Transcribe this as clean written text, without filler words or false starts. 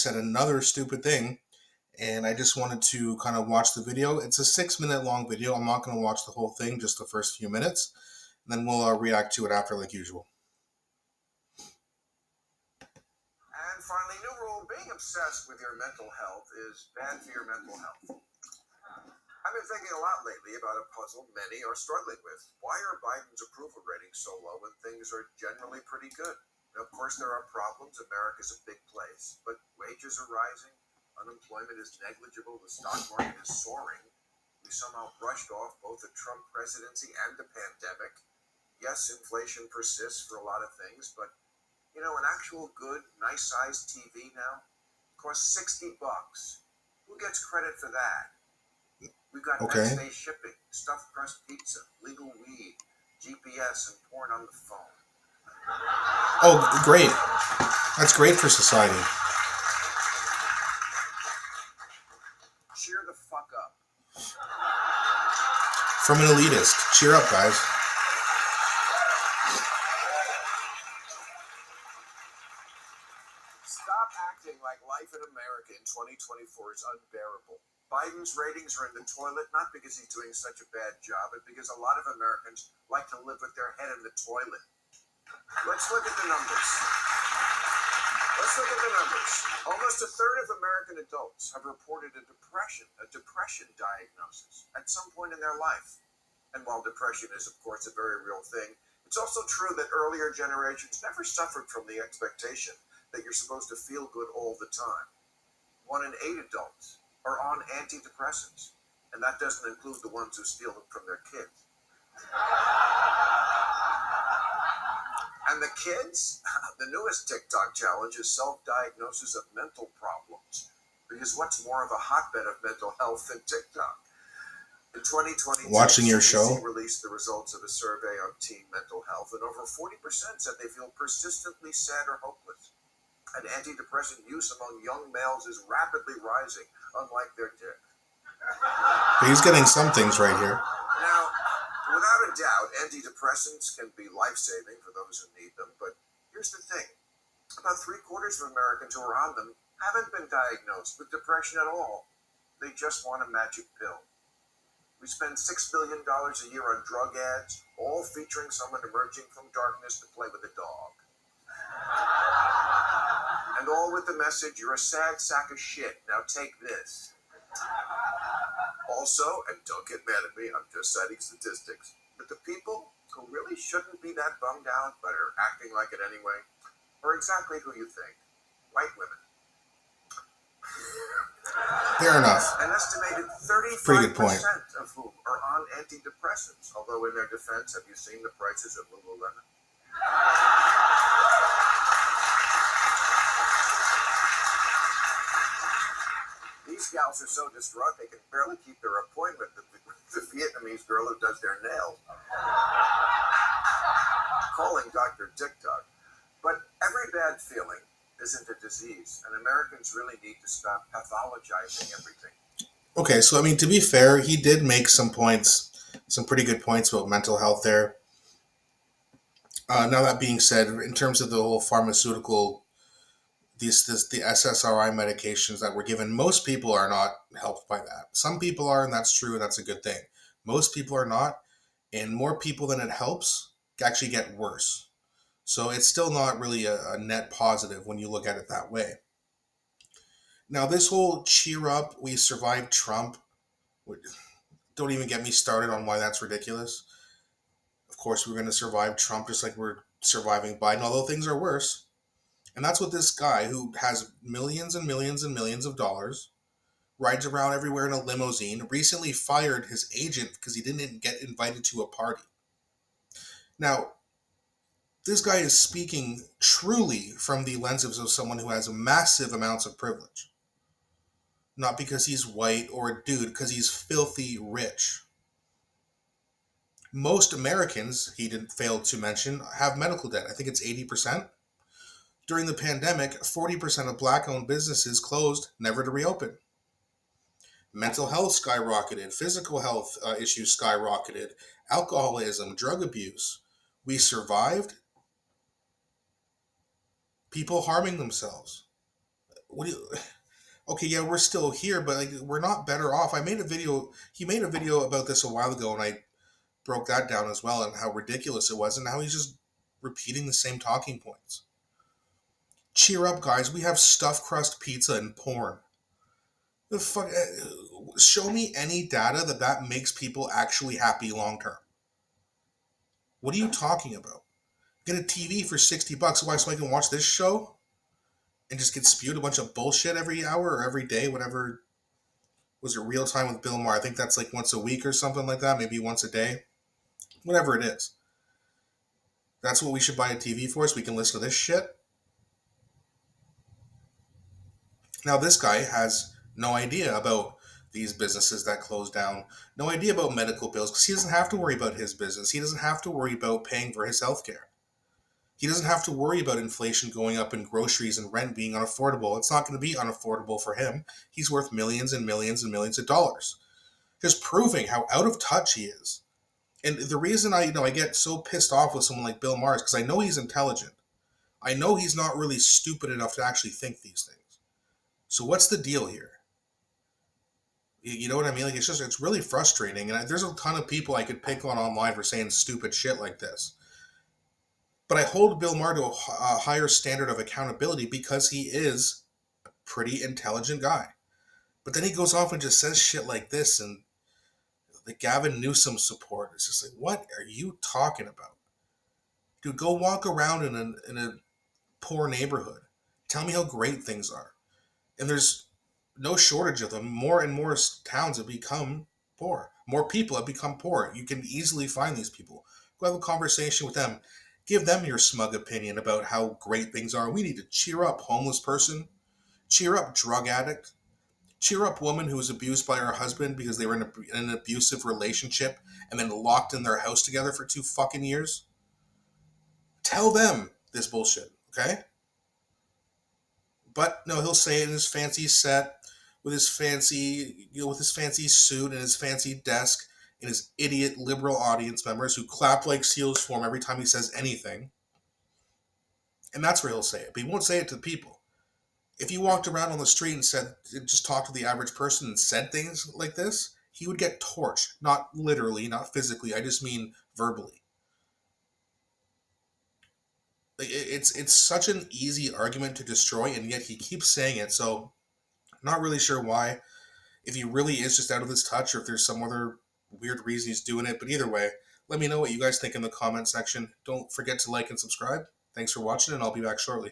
said another stupid thing, and I just wanted to kind of watch the video. It's a 6 minute long video. I'm not going to watch the whole thing, just the first few minutes. And then we'll react to it after, like usual. And finally, new rule, being obsessed with your mental health is bad for your mental health. I've been thinking a lot lately about a puzzle many are struggling with. Why are Biden's approval ratings so low when things are generally pretty good? Now, of course, there are problems. America's a big place, but wages are rising, unemployment is negligible, the stock market is soaring. We somehow brushed off both the Trump presidency and the pandemic. Yes, inflation persists for a lot of things, but an actual good, nice-sized TV now costs $60. Who gets credit for that? We've got Okay. next day shipping, stuffed crust pizza, legal weed, GPS, and porn on the phone. Oh, great. That's great for society. Cheer the fuck up. From an elitist. Cheer up, guys. Stop acting like life in America in 2024 is unbearable. Biden's ratings are in the toilet not because he's doing such a bad job, but because a lot of Americans like to live with their head in the toilet. Let's look at the numbers. Almost a third of American adults have reported a depression diagnosis at some point in their life. And while depression is, of course, a very real thing, it's also true that earlier generations never suffered from the expectation that you're supposed to feel good all the time. 1 in 8 adults are on antidepressants, and that doesn't include the ones who steal them from their kids. And the kids, the newest TikTok challenge is self-diagnosis of mental problems, because what's more of a hotbed of mental health than TikTok? In 2020, watching your show released the results of a survey on teen mental health, and over 40% said they feel persistently sad or hopeless. And antidepressant use among young males is rapidly rising, unlike their dick. He's getting some things right here. Now, without a doubt, antidepressants can be life-saving for those who need them, but here's the thing. About 3/4 of Americans who are on them haven't been diagnosed with depression at all. They just want a magic pill. We spend $6 billion a year on drug ads, all featuring someone emerging from darkness to play with a dog. And all with the message, you're a sad sack of shit, now take this. Also, and don't get mad at me, I'm just citing statistics, but the people who really shouldn't be that bummed out but are acting like it anyway are exactly who you think. White women. Fair enough. An estimated 35% Pretty good point. of whom are on antidepressants, although in their defense, have you seen the prices of Lululemon? These gals are so distraught they can barely keep their appointment with the Vietnamese girl who does their nails. Calling Dr. TikTok. But every bad feeling isn't a disease, and Americans really need to stop pathologizing everything. Okay, so I mean, to be fair, he did make some points, some pretty good points about mental health there. Now that being said, in terms of the whole pharmaceutical, the SSRI medications that were given, most people are not helped by that. Some people are, and that's true, and that's a good thing. Most people are not, and more people than it helps actually get worse. So it's still not really a net positive when you look at it that way. Now, this whole cheer up, we survived Trump, don't even get me started on why that's ridiculous. Of course, we're going to survive Trump just like we're surviving Biden, although things are worse. And that's what this guy who has millions and millions and millions of dollars, rides around everywhere in a limousine, recently fired his agent because he didn't get invited to a party. Now, this guy is speaking truly from the lenses of someone who has massive amounts of privilege. Not because he's white or a dude, because he's filthy rich. Most Americans, he didn't fail to mention, have medical debt. I think it's 80%. During the pandemic, 40% of black-owned businesses closed, never to reopen. Mental health skyrocketed, physical health issues skyrocketed, alcoholism, drug abuse. We survived. People harming themselves. what do you? Okay, yeah, we're still here, but like we're not better off. I made a video. He made a video about this a while ago, and I broke that down as well, and how ridiculous it was, and how he's just repeating the same talking points. Cheer up, guys! We have stuffed crust pizza and porn. The fuck? Show me any data that makes people actually happy long term. What are you talking about? Get a TV for $60. Why? So I can watch this show and just get spewed a bunch of bullshit every hour or every day, whatever. Was it real time with Bill Maher? I think that's like once a week or something like that, maybe once a day, whatever it is. That's what we should buy a TV for, so we can listen to this shit. Now, this guy has no idea about these businesses that close down, no idea about medical bills, because he doesn't have to worry about his business. He doesn't have to worry about paying for his health care. He doesn't have to worry about inflation going up and groceries and rent being unaffordable. It's not going to be unaffordable for him. He's worth millions and millions and millions of dollars. Just proving how out of touch he is. And the reason I get so pissed off with someone like Bill Maher is because I know he's intelligent. I know he's not really stupid enough to actually think these things. So what's the deal here? You know what I mean? Like it's really frustrating. And there's a ton of people I could pick on online for saying stupid shit like this. But I hold Bill Maher to a higher standard of accountability because he is a pretty intelligent guy. But then he goes off and just says shit like this, and the Gavin Newsom support. It's just like, what are you talking about? Dude, go walk around in a poor neighborhood. Tell me how great things are. And there's no shortage of them. More and more towns have become poor. More people have become poor. You can easily find these people. Go have a conversation with them. Give them your smug opinion about how great things are. We need to cheer up, homeless person. Cheer up, drug addict. Cheer up, woman who was abused by her husband because they were in an abusive relationship and then locked in their house together for 2 fucking years. Tell them this bullshit, okay? But no, he'll say it in his fancy set, with his fancy, with his fancy suit and his fancy desk, and his idiot liberal audience members who clap like seals for him every time he says anything. And that's where he'll say it. But he won't say it to the people. If you walked around on the street and said, just talked to the average person and said things like this, he would get torched. Not literally, not physically. I just mean verbally. Like, it's such an easy argument to destroy, and yet he keeps saying it. So I'm not really sure why. If he really is just out of his touch, or if there's some other weird reason he's doing it. But either way, let me know what you guys think in the comment section. Don't forget to like and subscribe. Thanks for watching, and I'll be back shortly.